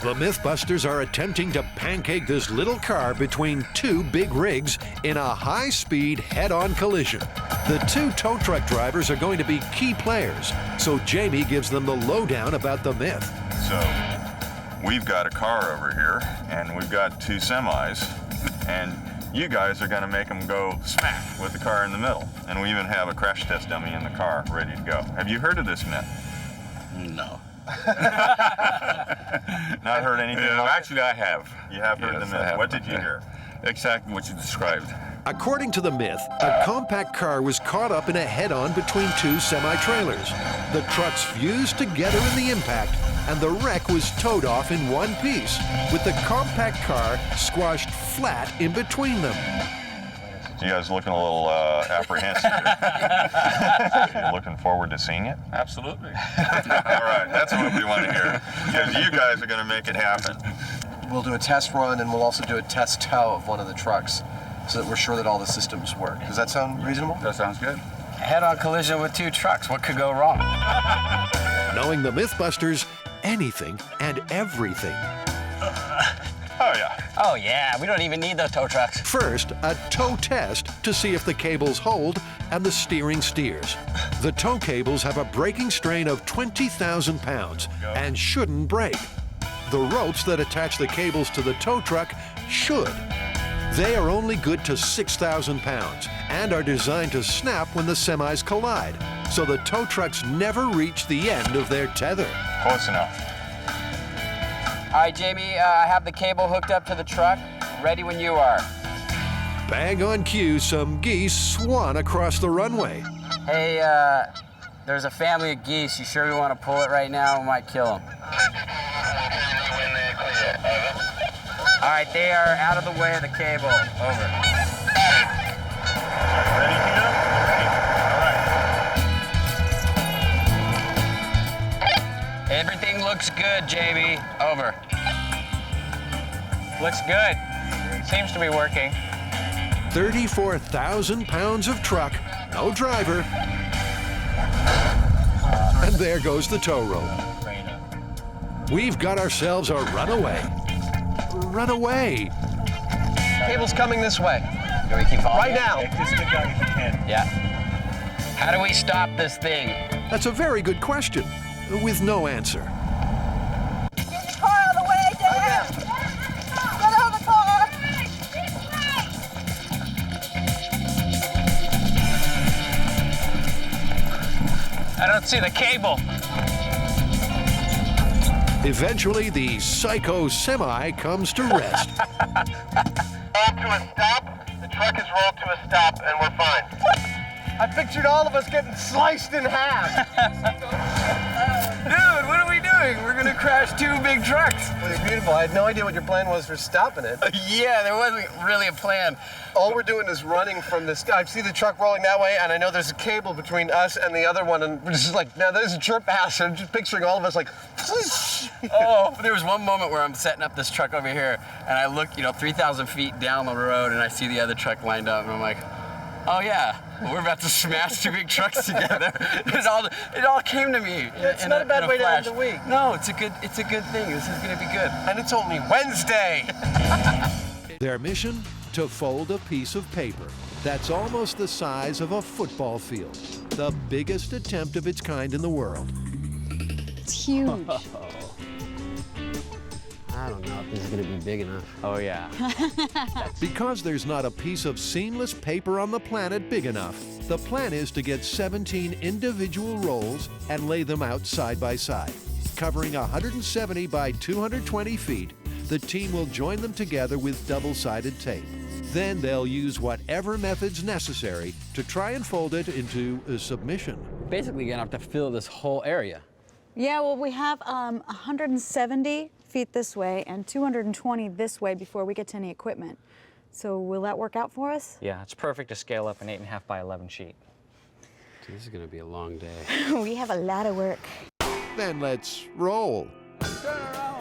The MythBusters are attempting to pancake this little car between two big rigs in a high-speed head-on collision. The two tow truck drivers are going to be key players, so Jamie gives them the lowdown about the myth. So, we've got a car over here, and we've got two semis, and you guys are going to make them go smack with the car in the middle. And we even have a crash test dummy in the car ready to go. Have you heard of this myth? No. Not heard anything? Actually, I have. You have heard Yes, the I myth. have. What did you hear? Exactly what you described. According to the myth, a compact car was caught up in a head-on between two semi-trailers. The trucks fused together in the impact, and the wreck was towed off in one piece, with the compact car squashed flat in between them. You guys looking a little apprehensive. You looking forward to seeing it? Absolutely. All right, that's what we want to hear, because you guys are going to make it happen. We'll do a test run, and we'll also do a test tow of one of the trucks so that we're sure that all the systems work. Does that sound reasonable? That sounds good. Head-on collision with two trucks. What could go wrong? Knowing the MythBusters, anything and everything. Oh, yeah. Oh, yeah. We don't even need those tow trucks. First, a tow test to see if the cables hold and the steering steers. The tow cables have a braking strain of 20,000 pounds and shouldn't break. The ropes that attach the cables to the tow truck should. They are only good to 6,000 pounds and are designed to snap when the semis collide, so the tow trucks never reach the end of their tether. Close enough. All right, Jamie, I have the cable hooked up to the truck. Ready when you are. Bang on cue, some geese swan across the runway. Hey, there's a family of geese. You sure we want to pull it right now? We might kill them. All right, they are out of the way of the cable. Over. Ready, Tina? All right. Everything looks good, Jamie. Over. Looks good. Seems to be working. 34,000 pounds of truck, no driver. And there goes the tow rope. We've got ourselves a runaway. Runaway. Cable's coming this way. Do we keep following? Right now. Yeah. How do we stop this thing? That's a very good question, with no answer. Get your car out of the way, Dad! Get out of the car! I don't see the cable. Eventually, the psycho semi comes to rest. Rolled to a stop. The truck is rolled to a stop, and we're fine. I pictured all of us getting sliced in half. Dude, what are we doing? We're gonna crash two big trucks. It was beautiful. I had no idea what your plan was for stopping it. Yeah, there wasn't really a plan. All we're doing is running from this. I see the truck rolling that way, and I know there's a cable between us and the other one, and we're just like, now there's a trip hazard. I'm just picturing all of us like, Oh, there was one moment where I'm setting up this truck over here, and I look, 3,000 feet down the road, and I see the other truck lined up, and I'm like, oh yeah, we're about to smash two big trucks together. It all came to me. It's not a bad way to end the week. No, it's a good thing. This is gonna be good. and it's only Wednesday. Their mission? To fold a piece of paper that's almost the size of a football field. The biggest attempt of its kind in the world. It's huge. I don't know if this is going to be big enough. Oh yeah. Because there's not a piece of seamless paper on the planet big enough, the plan is to get 17 individual rolls and lay them out side by side. Covering 170 by 220 feet, the team will join them together with double-sided tape. Then they'll use whatever methods necessary to try and fold it into a submission. Basically, you're going to have to fill this whole area. Yeah, well, we have 170 feet this way and 220 this way before we get to any equipment. So will that work out for us? Yeah, it's perfect to scale up an 8.5 by 11 sheet. This is going to be a long day. We have a lot of work. Then let's roll.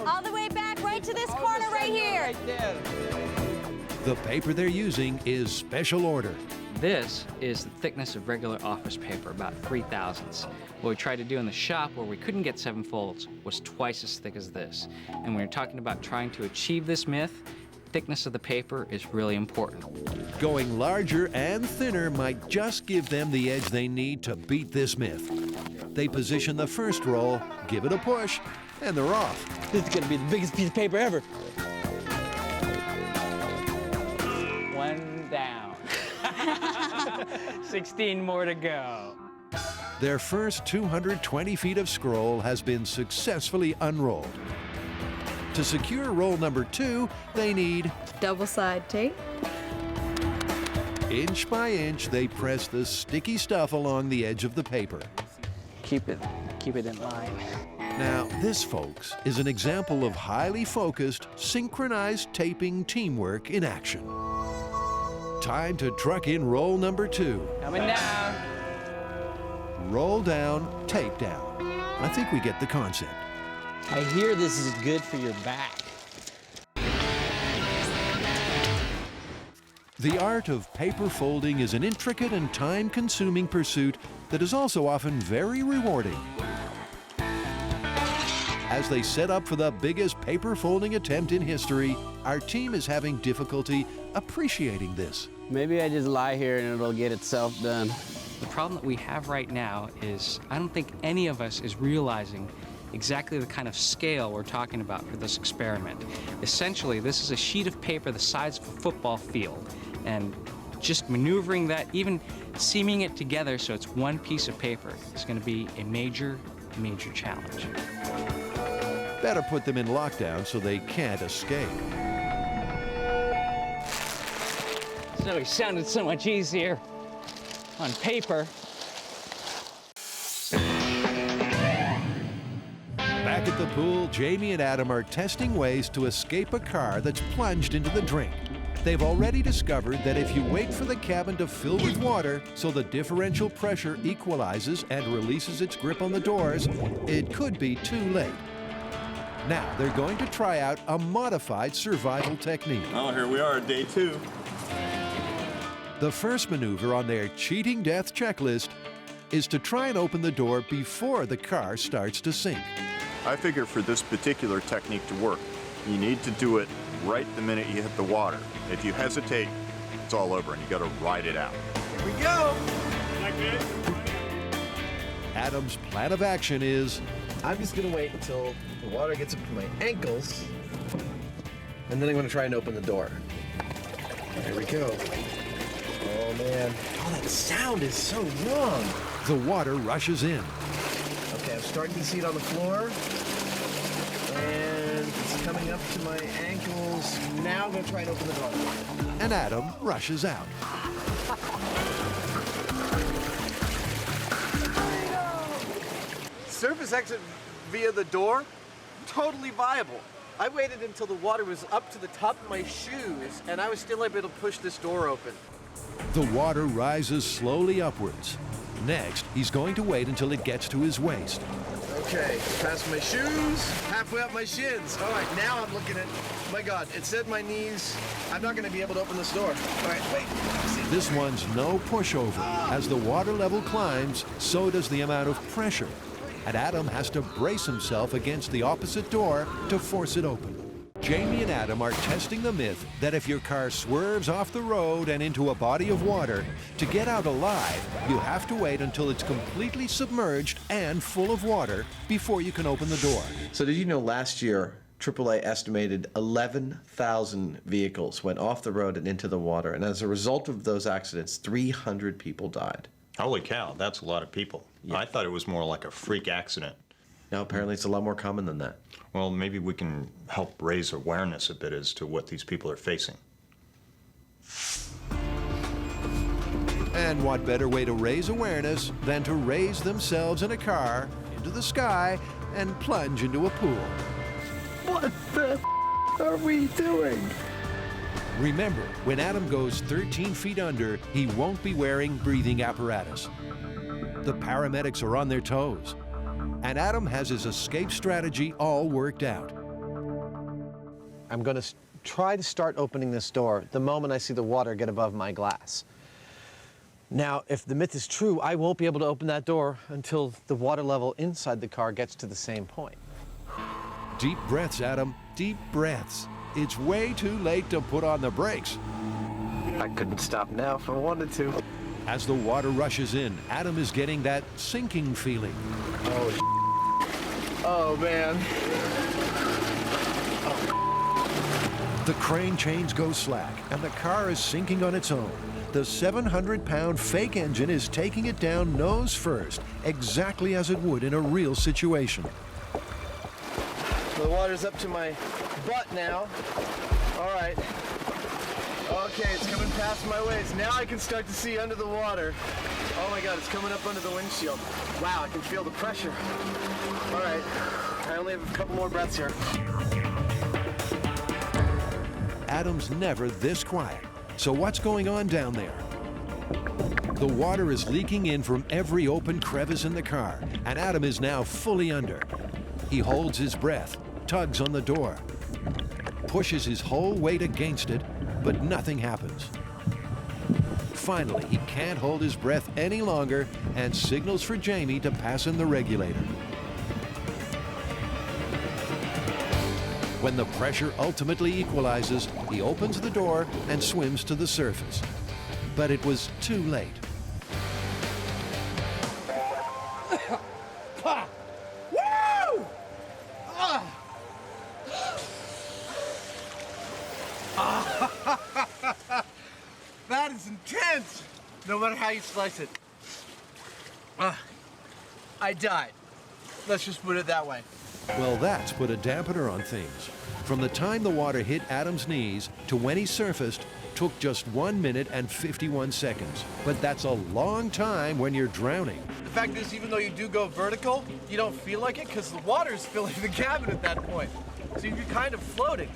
All the way back right to this corner right here. The paper they're using is special order. This is the thickness of regular office paper, about 3/1000. What we tried to do in the shop, where we couldn't get 7 folds, was twice as thick as this. And when you're talking about trying to achieve this myth, thickness of the paper is really important. Going larger and thinner might just give them the edge they need to beat this myth. They position the first roll, give it a push, and they're off. This is gonna be the biggest piece of paper ever. One down. 16 more to go. Their first 220 feet of scroll has been successfully unrolled. To secure roll number 2, they need Double-side tape. inch by inch, they press the sticky stuff along the edge of the paper. Keep it in line. Now, this, folks, is an example of highly focused, synchronized taping teamwork in action. Time to truck in roll number 2. Coming down. Roll down, tape down. I think we get the concept. I hear this is good for your back. The art of paper folding is an intricate and time-consuming pursuit that is also often very rewarding. As they set up for the biggest paper folding attempt in history, our team is having difficulty appreciating this. Maybe I just lie here and it'll get itself done. The problem that we have right now is I don't think any of us is realizing exactly the kind of scale we're talking about for this experiment. Essentially, this is a sheet of paper the size of a football field, and just maneuvering that, even seaming it together so it's one piece of paper, is going to be a major, major challenge. Better put them in lockdown so they can't escape. So it sounded so much easier on paper. Back at the pool, Jamie and Adam are testing ways to escape a car that's plunged into the drink. They've already discovered that if you wait for the cabin to fill with water so the differential pressure equalizes and releases its grip on the doors, it could be too late. Now they're going to try out a modified survival technique. Oh, here we are, day 2. The first maneuver on their cheating death checklist is to try and open the door before the car starts to sink. I figure for this particular technique to work, you need to do it right the minute you hit the water. If you hesitate, it's all over and you gotta ride it out. Here we go. Adam's plan of action is I'm just gonna wait until the water gets up to my ankles, and then I'm gonna try and open the door. Here we go. Oh man, oh that sound is so wrong. the water rushes in. Okay, I'm starting to see it on the floor, and it's coming up to my ankles. Now I'm gonna try and open the door. And Adam rushes out. Surface exit via the door, totally viable. I waited until the water was up to the top of my shoes, and I was still able to push this door open. The water rises slowly upwards. Next, he's going to wait until it gets to his waist. Okay, past my shoes, halfway up my shins. All right, now I'm looking at, my God, it's at my knees. I'm not gonna be able to open this door. All right, wait. This one's no pushover. As the water level climbs, so does the amount of pressure. And Adam has to brace himself against the opposite door to force it open. Jamie and Adam are testing the myth that if your car swerves off the road and into a body of water, to get out alive, you have to wait until it's completely submerged and full of water before you can open the door. So did you know last year, AAA estimated 11,000 vehicles went off the road and into the water, and as a result of those accidents, 300 people died. Holy cow, that's a lot of people. Yeah. I thought it was more like a freak accident. Now apparently it's a lot more common than that. Well, maybe we can help raise awareness a bit as to what these people are facing. And what better way to raise awareness than to raise themselves in a car into the sky and plunge into a pool? What the are we doing? Remember, when Adam goes 13 feet under, he won't be wearing breathing apparatus. The paramedics are on their toes, and Adam has his escape strategy all worked out. I'm going to try to start opening this door the moment I see the water get above my glass. Now, if the myth is true, I won't be able to open that door until the water level inside the car gets to the same point. Deep breaths, Adam, deep breaths. It's way too late to put on the brakes. I couldn't stop now if I wanted to. As the water rushes in, Adam is getting that sinking feeling. Oh, man. The crane chains go slack, and the car is sinking on its own. The 700-pound fake engine is taking it down nose first, exactly as it would in a real situation. The water's up to my butt now. All right. Okay, it's coming past my waist. Now I can start to see under the water. Oh my God, it's coming up under the windshield. Wow, I can feel the pressure. All right, I only have a couple more breaths here. Adam's never this quiet. So what's going on down there? The water is leaking in from every open crevice in the car, and Adam is now fully under. He holds his breath, tugs on the door, pushes his whole weight against it, but nothing happens. Finally, he can't hold his breath any longer and signals for Jamie to pass in the regulator. When the pressure ultimately equalizes, he opens the door and swims to the surface. But it was too late. Woo! That is intense, no matter how you slice it. I died. Let's just put it that way. Well, that's put a dampener on things. From the time the water hit Adam's knees to when he surfaced took just 1 minute and 51 seconds. But that's a long time when you're drowning. The fact is, even though you do go vertical, you don't feel like it because the water is filling the cabin at that point. So you're kind of floating.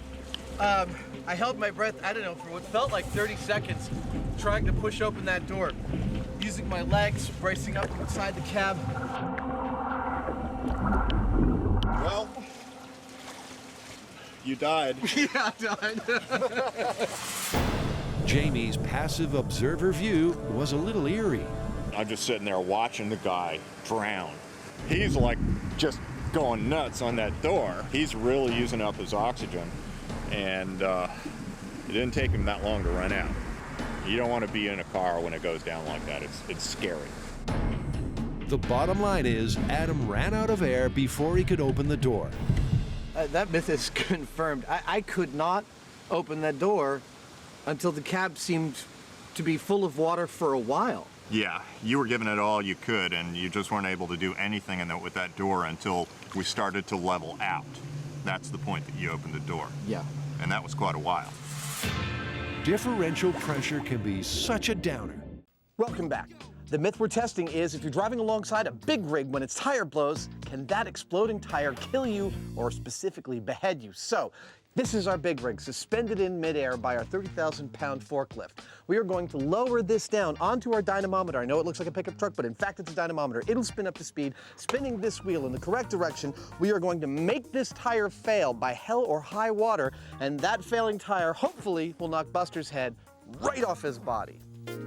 I held my breath, I don't know, for what felt like 30 seconds, trying to push open that door, using my legs, bracing up inside the cab. Well, you died. Yeah, I died. Jamie's passive observer view was a little eerie. I'm just sitting there watching the guy drown. He's like just going nuts on that door. He's really using up his oxygen, and it didn't take him that long to run out. You don't want to be in a car when it goes down like that. It's scary. The bottom line is Adam ran out of air before he could open the door. That myth is confirmed. I could not open that door until the cab seemed to be full of water for a while. Yeah, you were giving it all you could, and you just weren't able to do anything with that door until we started to level out. That's the point that you opened the door. Yeah. And that was quite a while. Differential pressure can be such a downer. Welcome back. The myth we're testing is if you're driving alongside a big rig when its tire blows, can that exploding tire kill you or specifically behead you? So, this is our big rig suspended in midair by our 30,000-pound forklift. We are going to lower this down onto our dynamometer. I know it looks like a pickup truck, but in fact it's a dynamometer. It'll spin up to speed. Spinning this wheel in the correct direction, we are going to make this tire fail by hell or high water, and that failing tire hopefully will knock Buster's head right off his body.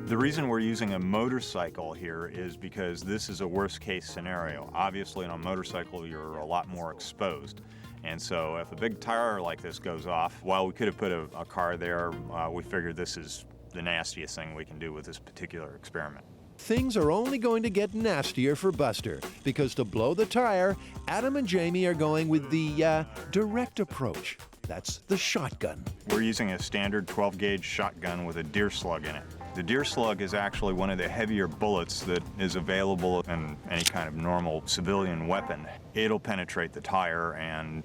The reason we're using a motorcycle here is because this is a worst case scenario. Obviously on a motorcycle you're a lot more exposed. And so if a big tire like this goes off, while we could have put a car there, we figured this is the nastiest thing we can do with this particular experiment. Things are only going to get nastier for Buster, because to blow the tire, Adam and Jamie are going with the direct approach. That's the shotgun. We're using a standard 12-gauge shotgun with a deer slug in it. The deer slug is actually one of the heavier bullets that is available in any kind of normal civilian weapon. It'll penetrate the tire, and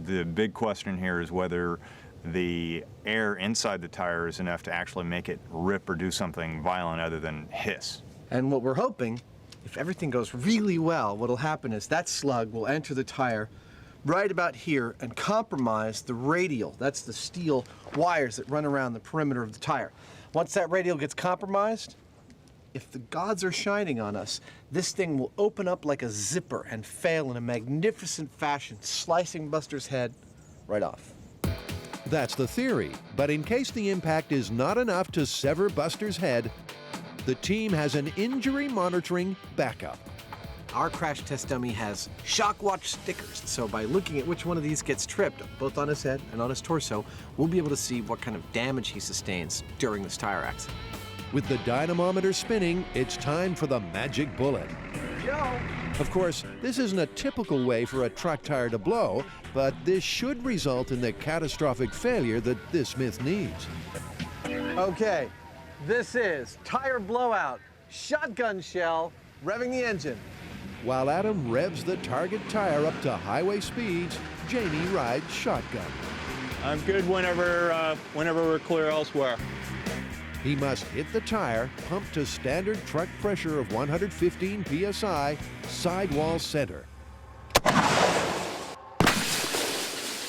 the big question here is whether the air inside the tire is enough to actually make it rip or do something violent other than hiss. And what we're hoping, if everything goes really well, what'll happen is that slug will enter the tire right about here and compromise the radial. That's the steel wires that run around the perimeter of the tire. Once that radial gets compromised, if the gods are shining on us, this thing will open up like a zipper and fail in a magnificent fashion, slicing Buster's head right off. That's the theory, but in case the impact is not enough to sever Buster's head, the team has an injury monitoring backup. Our crash test dummy has shock watch stickers, so by looking at which one of these gets tripped, both on his head and on his torso, we'll be able to see what kind of damage he sustains during this tire accident. With the dynamometer spinning, it's time for the magic bullet. Of course, this isn't a typical way for a truck tire to blow, but this should result in the catastrophic failure that this myth needs. Okay, this is tire blowout, shotgun shell, revving the engine. While Adam revs the target tire up to highway speeds, Jamie rides shotgun. I'm good whenever we're clear elsewhere. He must hit the tire, pump to standard truck pressure of 115 psi, sidewall center.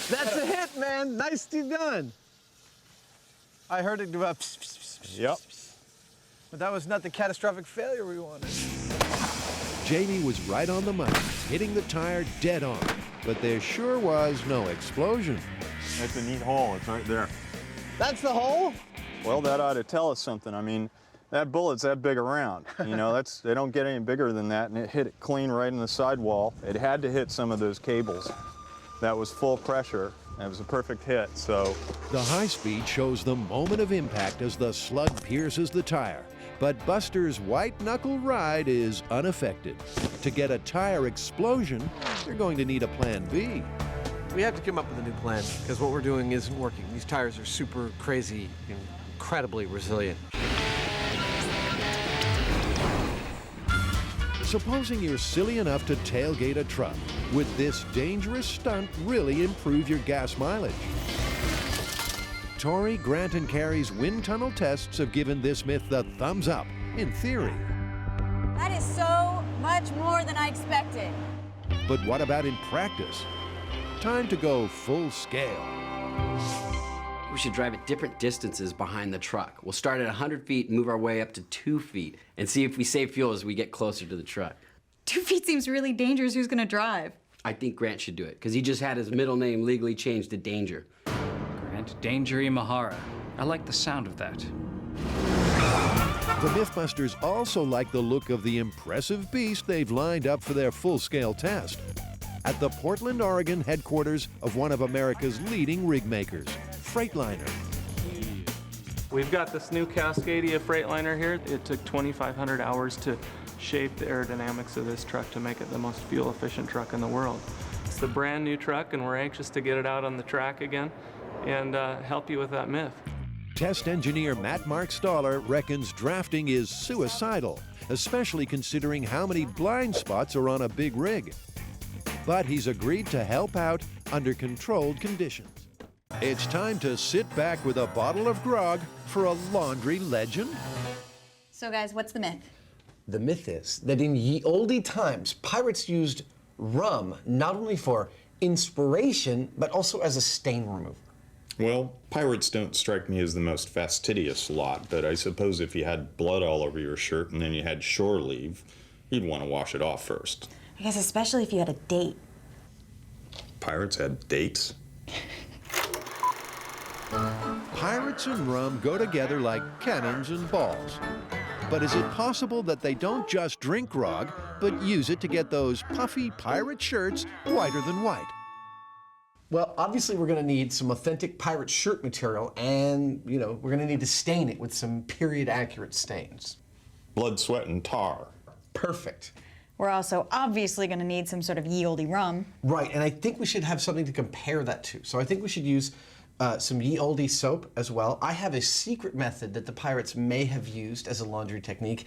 That's a hit, man. Nicely done. I heard it go up. Yep. But that was not the catastrophic failure we wanted. Jamie was right on the money, hitting the tire dead on, but there sure was no explosion. That's a neat hole. It's right there. That's the hole? Well, that ought to tell us something. I mean, that bullet's that big around. You know, they don't get any bigger than that, and it hit it clean right in the sidewall. It had to hit some of those cables. That was full pressure. It was a perfect hit, so. The high speed shows the moment of impact as the slug pierces the tire. But Buster's white-knuckle ride is unaffected. To get a tire explosion, they're going to need a plan B. We have to come up with a new plan, because what we're doing isn't working. These tires are super crazy, incredibly resilient. Supposing you're silly enough to tailgate a truck, would this dangerous stunt really improve your gas mileage? Tori, Grant, and Carrie's wind tunnel tests have given this myth the thumbs up, in theory. That is so much more than I expected. But what about in practice? Time to go full scale. We should drive at different distances behind the truck. We'll start at 100 feet and move our way up to 2 feet and see if we save fuel as we get closer to the truck. 2 feet seems really dangerous. Who's gonna drive? I think Grant should do it, because he just had his middle name legally changed to Danger. Grant Dangery Mahara. I like the sound of that. The MythBusters also like the look of the impressive beast they've lined up for their full-scale test. At the Portland, Oregon headquarters of one of America's leading rig makers, Freightliner. We've got this new Cascadia Freightliner here. It took 2,500 hours to shape the aerodynamics of this truck to make it the most fuel-efficient truck in the world. It's a brand new truck, and we're anxious to get it out on the track again and help you with that myth. Test engineer Matt Mark Staller reckons drafting is suicidal, especially considering how many blind spots are on a big rig. But he's agreed to help out under controlled conditions. It's time to sit back with a bottle of grog for a laundry legend. So guys, what's the myth? The myth is that in ye olde times, pirates used rum not only for inspiration, but also as a stain remover. Well, pirates don't strike me as the most fastidious lot, but I suppose if you had blood all over your shirt and then you had shore leave, you'd want to wash it off first. I guess especially if you had a date. Pirates had dates? Pirates and rum go together like cannons and balls. But is it possible that they don't just drink grog, but use it to get those puffy pirate shirts whiter than white? Well, obviously we're going to need some authentic pirate shirt material, and, we're going to need to stain it with some period-accurate stains. Blood, sweat, and tar. Perfect. We're also obviously gonna need some sort of ye olde rum. Right, and I think we should have something to compare that to. So I think we should use some ye olde soap as well. I have a secret method that the pirates may have used as a laundry technique,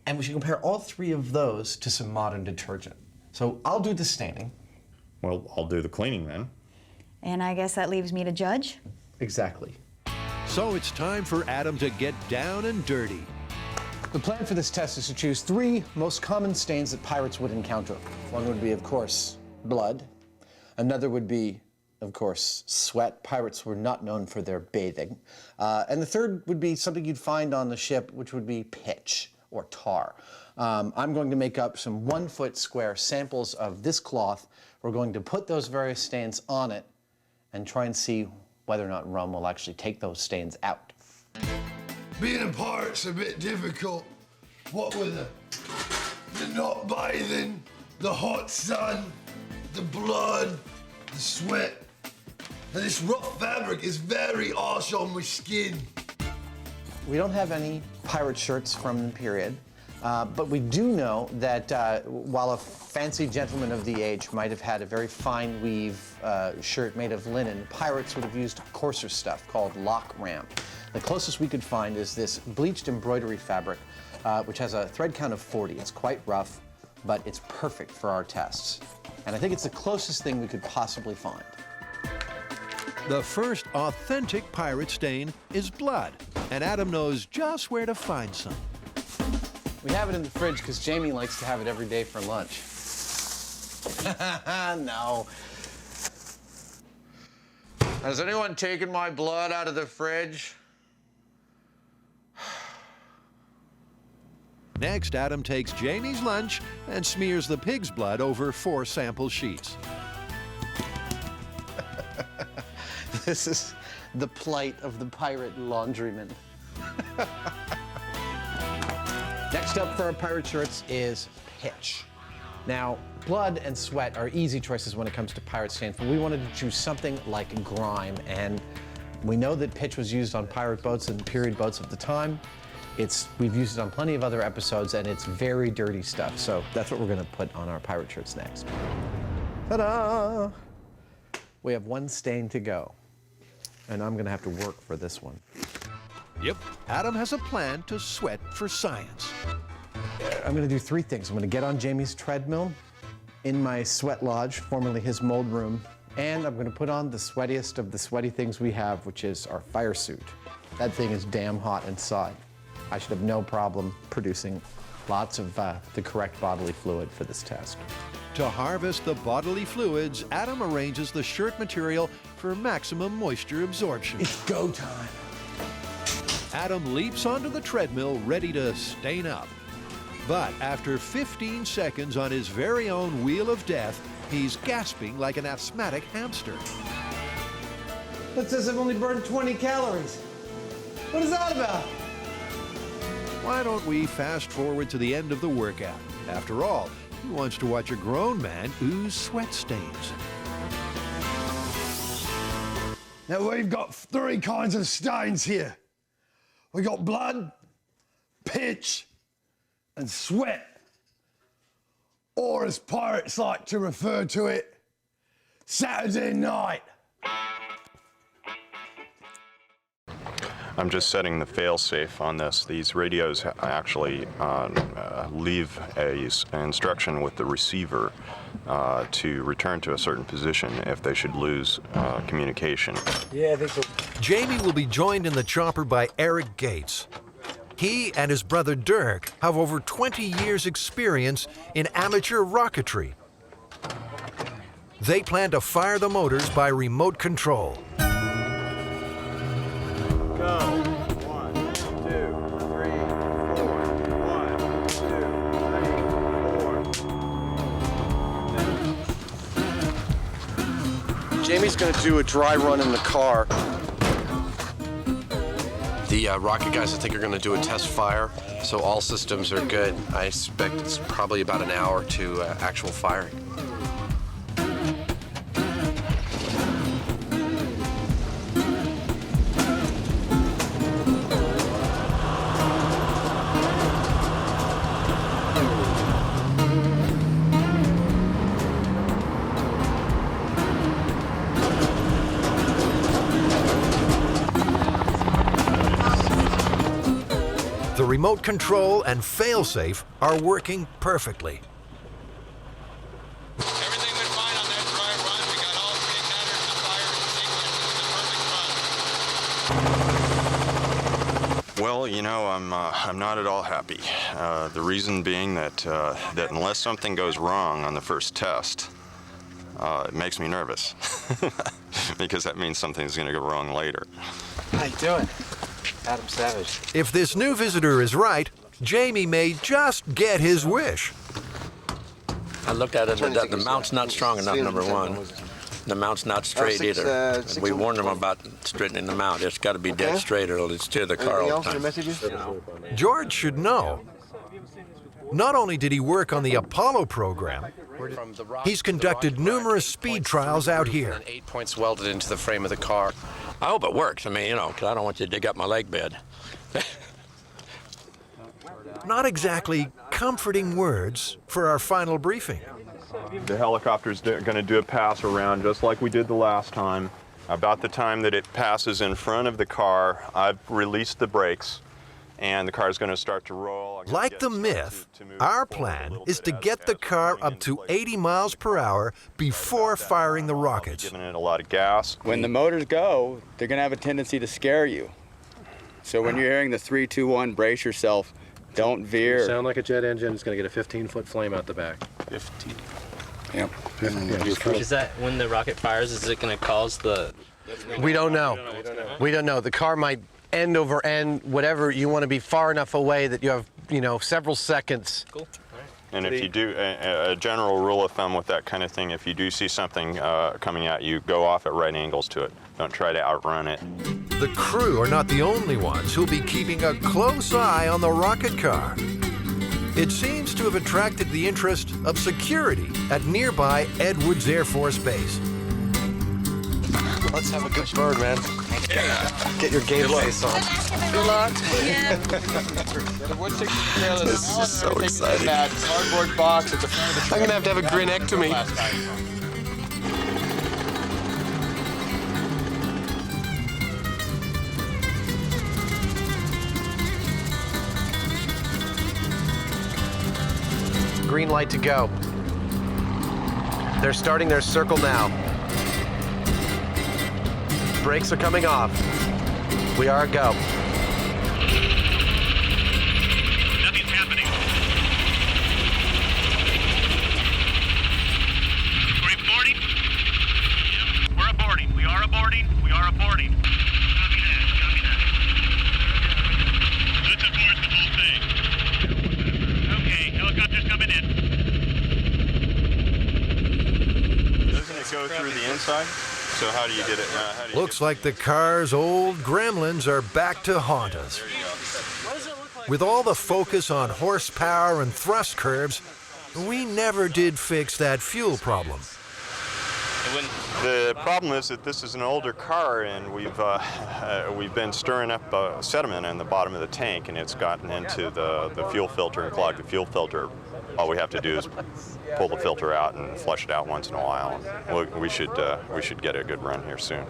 and we should compare all three of those to some modern detergent. So I'll do the staining. Well, I'll do the cleaning then. And I guess that leaves me to judge? Exactly. So it's time for Adam to get down and dirty. The plan for this test is to choose 3 most common stains that pirates would encounter. One would be, of course, blood. Another would be, of course, sweat. Pirates were not known for their bathing. And the third would be something you'd find on the ship, which would be pitch or tar. I'm going to make up some 1-foot square samples of this cloth. We're going to put those various stains on it and try and see whether or not rum will actually take those stains out. being a pirate's a bit difficult. What with the not bathing, the hot sun, the blood, the sweat. And this rough fabric is very harsh on my skin. We don't have any pirate shirts from the period, but we do know that while a fancy gentleman of the age might have had a very fine weave shirt made of linen, pirates would have used coarser stuff called lock ramp. The closest we could find is this bleached embroidery fabric, which has a thread count of 40. It's quite rough, but it's perfect for our tests. And I think it's the closest thing we could possibly find. The first authentic pirate stain is blood, and Adam knows just where to find some. We have it in the fridge because Jamie likes to have it every day for lunch. No. Has anyone taken my blood out of the fridge? Next, Adam takes Jamie's lunch and smears the pig's blood over 4 sample sheets. This is the plight of the pirate laundryman. Next up for our pirate shirts is pitch. Now, blood and sweat are easy choices when it comes to pirate stains, but we wanted to choose something like grime, and we know that pitch was used on pirate boats and period boats of the time. We've used it on plenty of other episodes, and it's very dirty stuff, so that's what we're gonna put on our pirate shirts next. Ta-da! We have 1 stain to go, and I'm gonna have to work for this one. Yep, Adam has a plan to sweat for science. I'm gonna do 3 things. I'm gonna get on Jamie's treadmill in my sweat lodge, formerly his mold room, and I'm gonna put on the sweatiest of the sweaty things we have, which is our fire suit. That thing is damn hot inside. I should have no problem producing lots of the correct bodily fluid for this test. To harvest the bodily fluids, Adam arranges the shirt material for maximum moisture absorption. It's go time. Adam leaps onto the treadmill, ready to stain up. But after 15 seconds on his very own wheel of death, he's gasping like an asthmatic hamster. That says I've only burned 20 calories. What is that about? Why don't we fast forward to the end of the workout? After all, who wants to watch a grown man ooze sweat stains? Now we've got 3 kinds of stains here. We got blood, pitch, and sweat. Or as pirates like to refer to it, Saturday night. I'm just setting the fail-safe on this. These radios actually leave an instruction with the receiver to return to a certain position if they should lose communication. Yeah, I think so. Jamie will be joined in the chopper by Eric Gates. He and his brother Dirk have over 20 years' experience in amateur rocketry. They plan to fire the motors by remote control. Go. 1, 2, 3, 4. 1, 2, 3, 4. Jamie's gonna do a dry run in the car. The rocket guys, I think, are going to do a test fire, so all systems are good. I expect it's probably about an hour to actual firing. The remote control and failsafe are working perfectly. Everything went fine on that dry run. We got all 3 igniters and fired in sequence. It was a perfect run. Well, you know, I'm not at all happy. The reason being that unless something goes wrong on the first test, it makes me nervous because that means something's going to go wrong later. How you doing? Adam Savage. If this new visitor is right, Jamie may just get his wish. I looked at it, the mount's not strong enough, number 1. The mount's not straight either. We warned them about straightening the mount. It's got to be dead straight or it'll steer the car all the time. George should know. Not only did he work on the Apollo program, he's conducted numerous speed trials out here. 8 points welded into the frame of the car. I hope it works. I mean, you know, because I don't want you to dig up my leg bed. Not exactly comforting words for our final briefing. The helicopter's going to do a pass around just like we did the last time. About the time that it passes in front of the car, I've released the brakes and the car is going to start to roll. Like the Myth, our plan is to get the car up to 80 miles per hour before firing the rockets. Giving it a lot of gas. When the motors go, they're going to have a tendency to scare you. So when you're hearing the 3, 2, 1, brace yourself, don't veer. Sound like a jet engine. It's going to get a 15-foot flame out the back. 15. Yep. Is that when the rocket fires, is it going to cause the... We don't know. We don't know. The car might end over end, whatever. You want to be far enough away that you have, you know, several seconds. Cool. And if you do, a general rule of thumb with that kind of thing, if you do see something coming at you, go off at right angles to it. Don't try to outrun it. The crew are not the only ones who'll be keeping a close eye on the rocket car. It seems to have attracted the interest of security at nearby Edwards Air Force Base. Let's have a good bird, man. Get your game face on. Good luck. Yeah. This is so exciting. Cardboard box at the front of the I'm going to have a grinectomy. Green light to go. They're starting their circle now. Brakes are coming off. We are a go. Nothing's happening. We're aborting? Yep. We're aborting. We are aborting. We are aborting. Copy that. Copy that. Let's abort the whole thing. Okay, helicopter's coming in. Doesn't it go through the inside? So how do you get it? Looks like the car's old gremlins are back to haunt us. With all the focus on horsepower and thrust curves, we never did fix that fuel problem. The problem is that this is an older car, and we've been stirring up sediment in the bottom of the tank, and it's gotten into the fuel filter and clogged the fuel filter. All we have to do is pull the filter out and flush it out once in a while. We should get a good run here soon.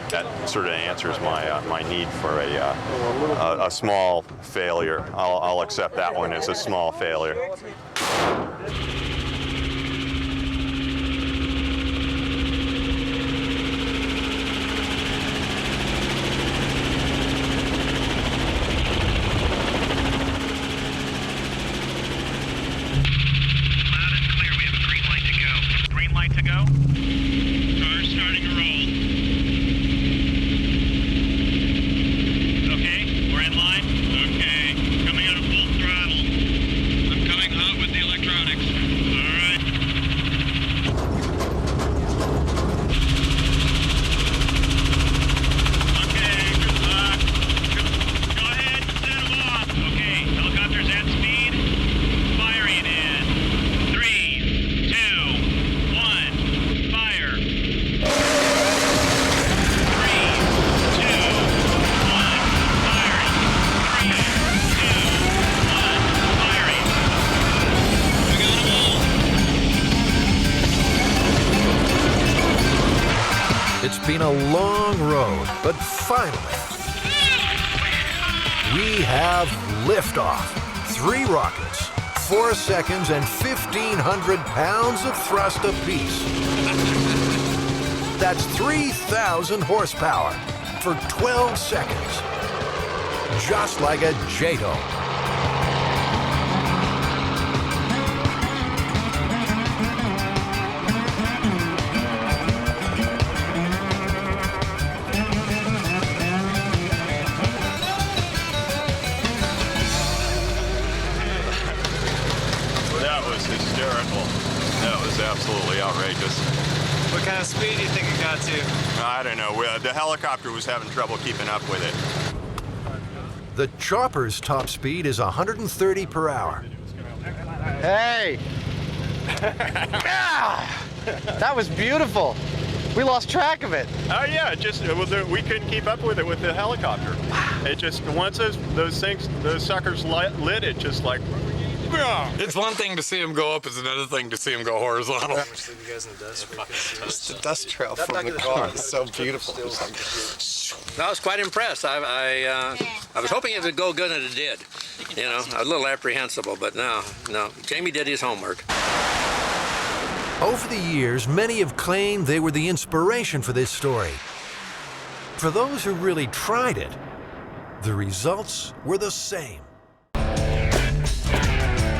That sort of answers my need for a small failure. I'll accept that one as a small failure. It's been a long road, but finally, we have liftoff. 3 rockets, 4 seconds, and 1,500 pounds of thrust apiece. That's 3,000 horsepower for 12 seconds. Just like a JATO. That was hysterical. That was absolutely outrageous. I don't know. The helicopter was having trouble keeping up with it. The chopper's top speed is 130 per hour. Hey! Ah! That was beautiful. We lost track of it. Oh yeah, we couldn't keep up with it with the helicopter. It just, once those suckers lit, it just like, it's one thing to see them go up, it's another thing to see them go horizontal. Leave you guys in the dust. Just the dust trail from the car. It's so beautiful. I was quite impressed. I was hoping it would go good, and it did. You know, I was a little apprehensible, but no. Jamie did his homework. Over the years, many have claimed they were the inspiration for this story. For those who really tried it, the results were the same.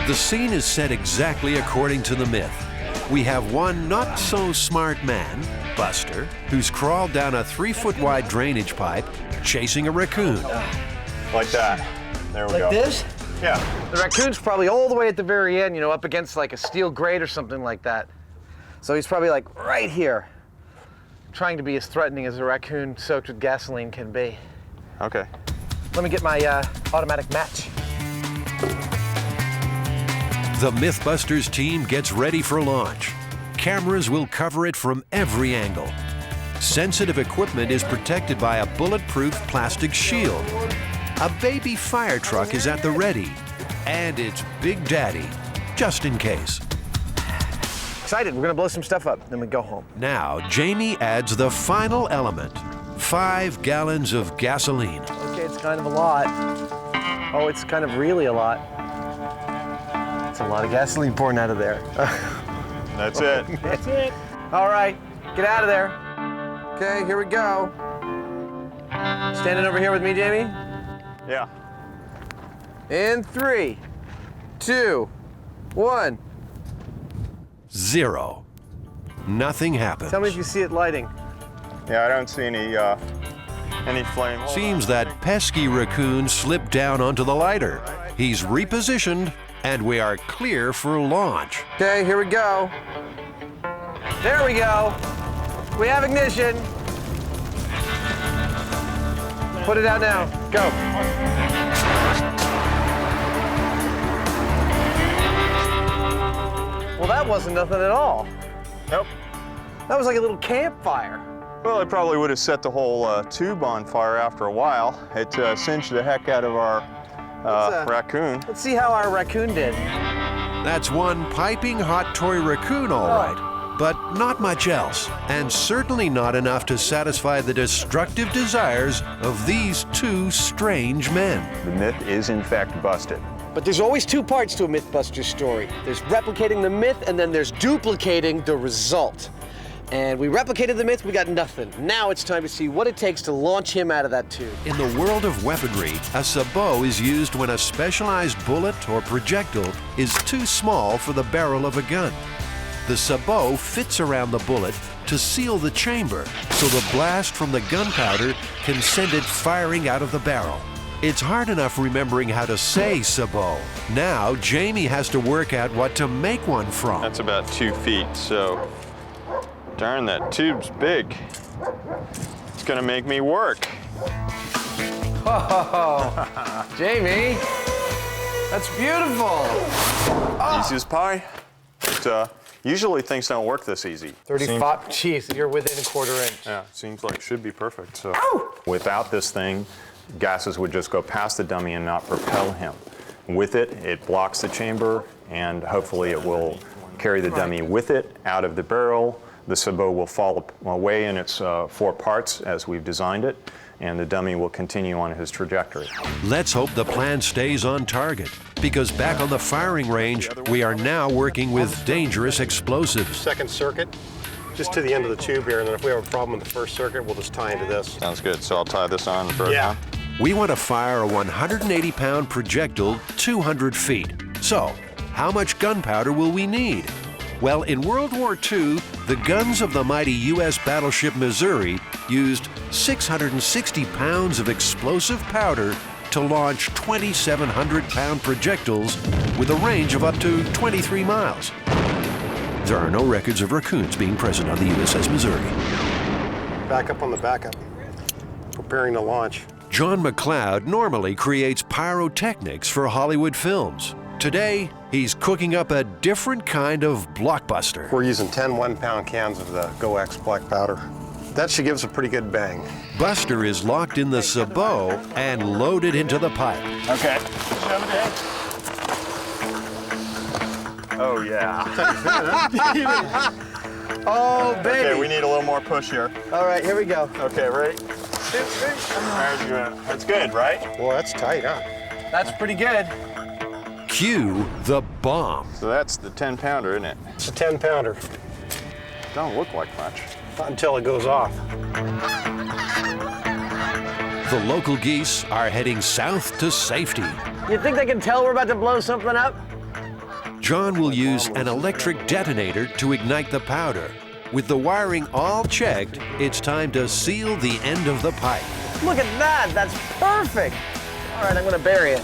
The scene is set exactly according to the myth. We have one not-so-smart man, Buster, who's crawled down a 3-foot-wide drainage pipe chasing a raccoon. like that. There we go. Like this? Yeah. The raccoon's probably all the way at the very end, you know, up against like a steel grate or something like that. So he's probably like right here, trying to be as threatening as a raccoon soaked with gasoline can be. Okay. Let me get my automatic match. The MythBusters team gets ready for launch. Cameras will cover it from every angle. Sensitive equipment is protected by a bulletproof plastic shield. A baby fire truck is at the ready, and it's Big Daddy, just in case. Excited, we're gonna blow some stuff up, then we go home. Now, Jamie adds the final element, 5 gallons of gasoline. Okay, it's kind of a lot. Oh, it's kind of really a lot. It's a lot of gasoline pouring out of there. That's it. That's it. All right, get out of there. Okay, here we go. Standing over here with me, Jamie? Yeah. In 3, 2, 1. 0. Nothing happens. Tell me if you see it lighting. Yeah, I don't see any flame. Seems that pesky raccoon slipped down onto the lighter. He's repositioned, and we are clear for launch. Okay, here we go. There we go. We have ignition. Put it out now. Go. Well, that wasn't nothing at all. Nope. That was like a little campfire. Well, it probably would have set the whole tube on fire after a while. It singed the heck out of our raccoon. Let's see how our raccoon did. That's one piping hot toy raccoon, all right, but not much else, and certainly not enough to satisfy the destructive desires of these 2 strange men. The myth is in fact busted. But there's always 2 parts to a MythBusters story. There's replicating the myth, and then there's duplicating the result. And we replicated the myth, we got nothing. Now it's time to see what it takes to launch him out of that tube. In the world of weaponry, a sabot is used when a specialized bullet or projectile is too small for the barrel of a gun. The sabot fits around the bullet to seal the chamber, so the blast from the gunpowder can send it firing out of the barrel. It's hard enough remembering how to say sabot. Now, Jamie has to work out what to make one from. That's about 2 feet, so darn, that tube's big. It's gonna make me work. Oh, Jamie, that's beautiful. Easy as pie. But, usually things don't work this easy. 35, jeez, you're within a 1/4 inch. Yeah, seems like it should be perfect. So without this thing, gases would just go past the dummy and not propel him. With it, it blocks the chamber, and hopefully it will carry the dummy with it out of the barrel. The sabot will fall away in its 4 parts as we've designed it, and the dummy will continue on his trajectory. Let's hope the plan stays on target, because back on the firing range, we are now working with dangerous explosives. Second circuit, just to the end of the tube here, and then if we have a problem with the first circuit, we'll just tie into this. Sounds good. So I'll tie this on first. Yeah. We want to fire a 180-pound projectile 200 feet. So, how much gunpowder will we need? Well, in World War II, the guns of the mighty U.S. battleship Missouri used 660 pounds of explosive powder to launch 2,700-pound projectiles with a range of up to 23 miles. There are no records of raccoons being present on the USS Missouri. Back up on the backup. Preparing to launch. John McLeod normally creates pyrotechnics for Hollywood films. Today, he's cooking up a different kind of blockbuster. We're using 10 1-pound cans of the GoX black powder. That should give us a pretty good bang. Buster is locked in the sabot and loaded into the pipe. Okay. Shove it in. Oh, yeah. Oh, baby. Okay, we need a little more push here. All right, here we go. Okay, ready? That's good, right? Well, that's tight, huh? That's pretty good. Cue the bomb. So that's the 10-pounder, isn't it? It's a 10-pounder. Don't look like much. Not until it goes off. The local geese are heading south to safety. You think they can tell we're about to blow something up? John will use an electric detonator to ignite the powder. With the wiring all checked, it's time to seal the end of the pipe. Look at that, that's perfect. All right, I'm gonna bury it.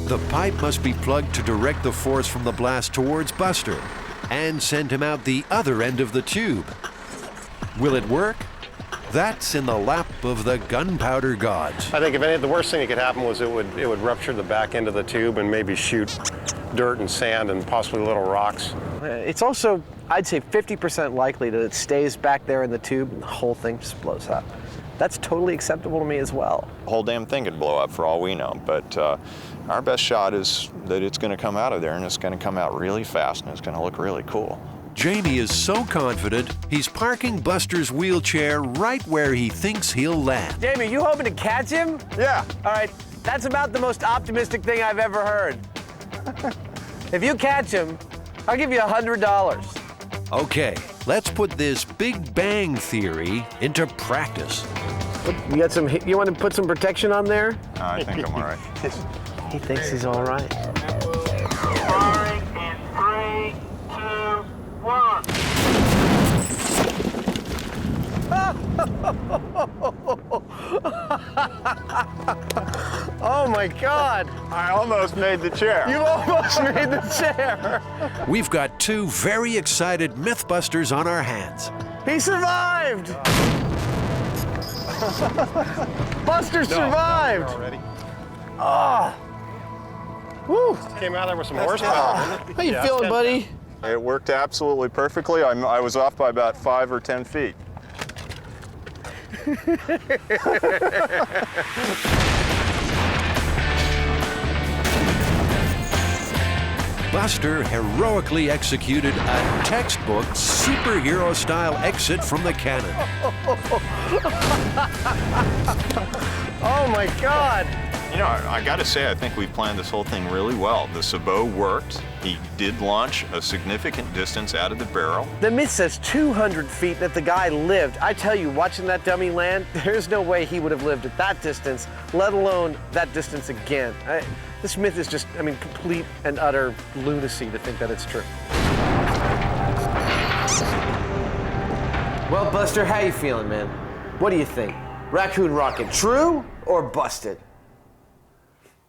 The pipe must be plugged to direct the force from the blast towards Buster and send him out the other end of the tube. Will it work? That's in the lap of the gunpowder gods. I think if anything, the worst thing that could happen was it would rupture the back end of the tube and maybe shoot dirt and sand and possibly little rocks. It's also, I'd say 50% likely that it stays back there in the tube and the whole thing just blows up. That's totally acceptable to me as well. The whole damn thing could blow up for all we know, but our best shot is that it's going to come out of there and it's going to come out really fast and it's going to look really cool. Jamie is so confident, he's parking Buster's wheelchair right where he thinks he'll land. Jamie, you hoping to catch him? Yeah. All right, that's about the most optimistic thing I've ever heard. If you catch him, I'll give you $100. Okay, let's put this Big Bang Theory into practice. You got some, you want to put some protection on there? I think I'm all right. He thinks he's all right. Firing in 3, 2, 1. Oh my God! I almost made the chair. You almost made the chair! We've got two very excited MythBusters on our hands. He survived! Buster survived! Already. Oh! Woo! Came out there with some horsepower. How you feeling, buddy? It worked absolutely perfectly. I was off by about 5 or 10 feet. Buster heroically executed a textbook superhero-style exit from the cannon. Oh my God! You know, I got to say, I think we planned this whole thing really well. The sabot worked. He did launch a significant distance out of the barrel. The myth says 200 feet that the guy lived. I tell you, watching that dummy land, there's no way he would have lived at that distance, let alone that distance again. This myth is just, I mean, complete and utter lunacy to think that it's true. Well, Buster, how you feeling, man? What do you think? Raccoon rocket, true or busted?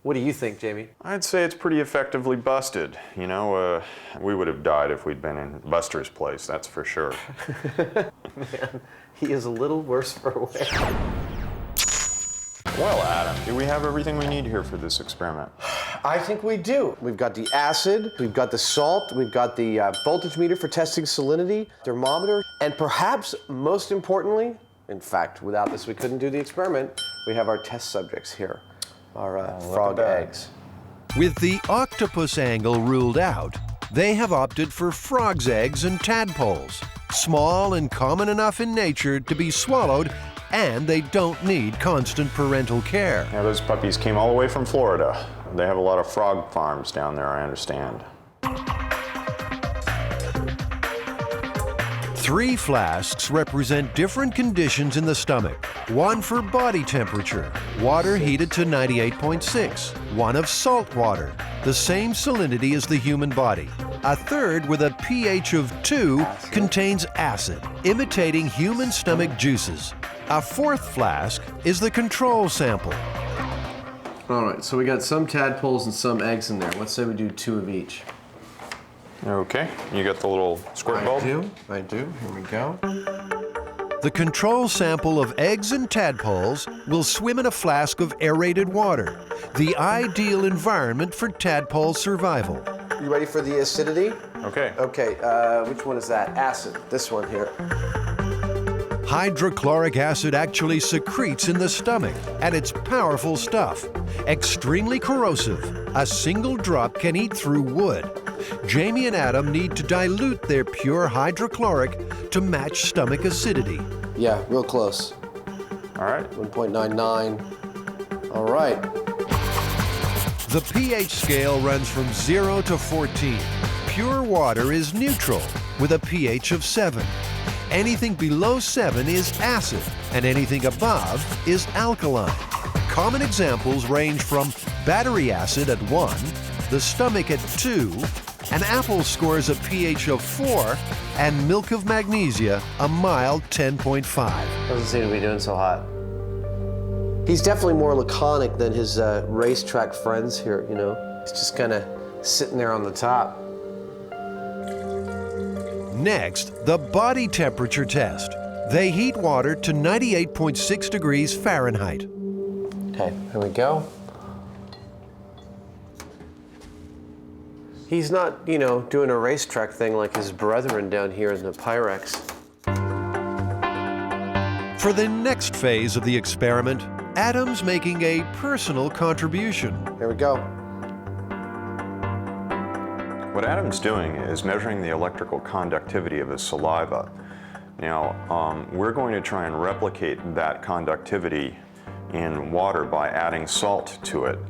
What do you think, Jamie? I'd say it's pretty effectively busted. You know, we would have died if we'd been in Buster's place, that's for sure. Man, he is a little worse for wear. Well, Adam, do we have everything we need here for this experiment? I think we do. We've got the acid, we've got the salt, we've got the voltage meter for testing salinity, thermometer, and perhaps most importantly, in fact, without this we couldn't do the experiment, we have our test subjects here, our frog eggs. With the octopus angle ruled out, they have opted for frog's eggs and tadpoles, small and common enough in nature to be swallowed, and they don't need constant parental care. Yeah, those puppies came all the way from Florida. They have a lot of frog farms down there, I understand. 3 flasks represent different conditions in the stomach. One for body temperature, water heated to 98.6. One of salt water, the same salinity as the human body. A third with a pH of 2 contains acid, imitating human stomach juices. A 4th flask is the control sample. All right, so we got some tadpoles and some eggs in there. Let's say we do 2 of each. Okay, you got the little squirt bulb? I do. Here we go. The control sample of eggs and tadpoles will swim in a flask of aerated water, the ideal environment for tadpole survival. You ready for the acidity? Okay. Okay, which one is that? Acid, this one here. Hydrochloric acid actually secretes in the stomach, and it's powerful stuff. Extremely corrosive. A single drop can eat through wood. Jamie and Adam need to dilute their pure hydrochloric to match stomach acidity. Yeah, real close. All right. 1.99. All right. The pH scale runs from 0 to 14. Pure water is neutral with a pH of 7. Anything below 7 is acid, and anything above is alkaline. Common examples range from battery acid at 1, the stomach at 2, an apple scores a pH of 4, and milk of magnesia a mild 10.5. Doesn't seem to be doing so hot. He's definitely more laconic than his racetrack friends here, you know. He's just kind of sitting there on the top. Next, the body temperature test. They heat water to 98.6 degrees Fahrenheit. Okay, here we go. He's not, you know, doing a racetrack thing like his brethren down here in the Pyrex. For the next phase of the experiment, Adam's making a personal contribution. Here we go. What Adam's doing is measuring the electrical conductivity of his saliva. Now, we're going to try and replicate that conductivity in water by adding salt to it.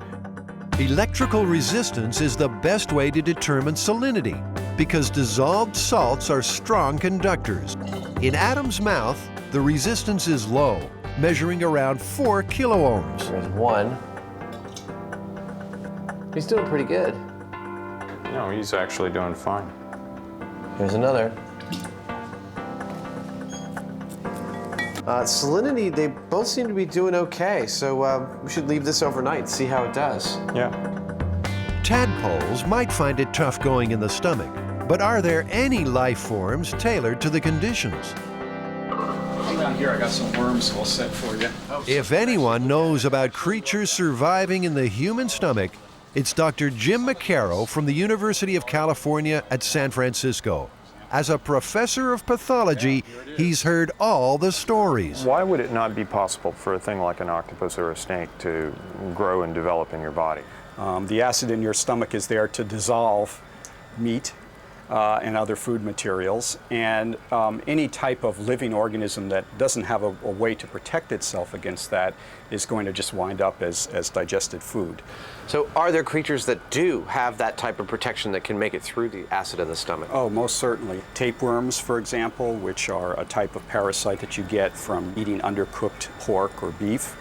Electrical resistance is the best way to determine salinity because dissolved salts are strong conductors. In Adam's mouth, the resistance is low, measuring around 4 kiloohms. There's one. He's doing pretty good. No, he's actually doing fine. Here's another. Salinity, they both seem to be doing okay, so we should leave this overnight and see how it does. Yeah. Tadpoles might find it tough going in the stomach, but are there any life forms tailored to the conditions? Come down here, I got some worms all set for you. If anyone knows about creatures surviving in the human stomach, it's Dr. Jim McCarrow from the University of California at San Francisco. As a professor of pathology, he's heard all the stories. Why would it not be possible for a thing like an octopus or a snake to grow and develop in your body? The acid in your stomach is there to dissolve meat and other food materials, and any type of living organism that doesn't have a way to protect itself against that is going to just wind up as digested food. So are there creatures that do have that type of protection that can make it through the acid of the stomach? Oh, most certainly. Tapeworms, for example, which are a type of parasite that you get from eating undercooked pork or beef.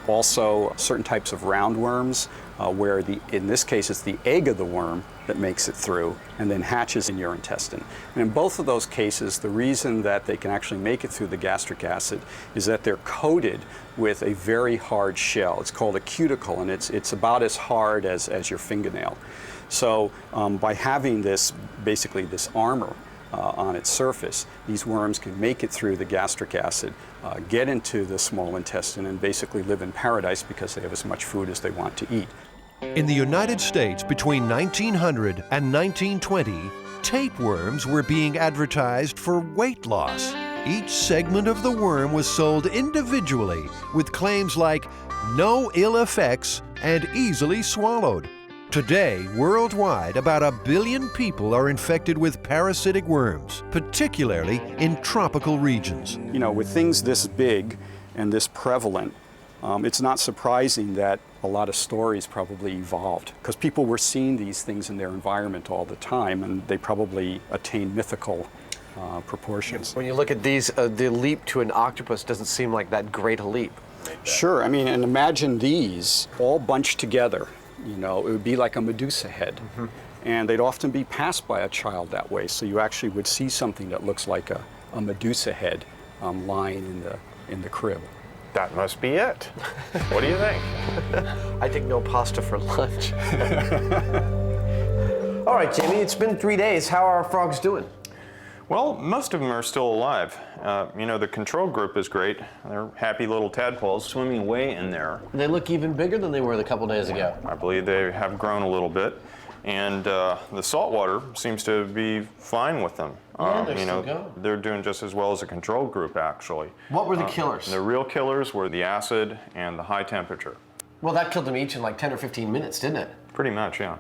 Also, certain types of roundworms, where in this case it's the egg of the worm that makes it through and then hatches in your intestine. And in both of those cases, the reason that they can actually make it through the gastric acid is that they're coated with a very hard shell. It's called a cuticle, and it's about as hard as your fingernail. So by having this, basically this armor on its surface, these worms can make it through the gastric acid, get into the small intestine, and basically live in paradise because they have as much food as they want to eat. In the United States, between 1900 and 1920, tapeworms were being advertised for weight loss. Each segment of the worm was sold individually with claims like no ill effects and easily swallowed. Today, worldwide, about 1 billion people are infected with parasitic worms, particularly in tropical regions. You know, with things this big and this prevalent, it's not surprising that a lot of stories probably evolved because people were seeing these things in their environment all the time, and they probably attained mythical proportions. When you look at these, the leap to an octopus doesn't seem like that great a leap. Sure, I mean, and imagine these all bunched together. You know, it would be like a Medusa head. Mm-hmm. And they'd often be passed by a child that way, so you actually would see something that looks like a Medusa head lying in the crib. That must be it. What do you think? I take no pasta for lunch. All right, Jamie, it's been 3 days. How are our frogs doing? Well, most of them are still alive. You know, the control group is great. They're happy little tadpoles swimming away in there. They look even bigger than they were a couple days ago. I believe they have grown a little bit. And the saltwater seems to be fine with them. Yeah, they're you know, still going. they're doing just as well as a control group, actually. What were the killers? The real killers were the acid and the high temperature. Well, that killed them each in like 10 or 15 minutes, didn't it? Pretty much, yeah.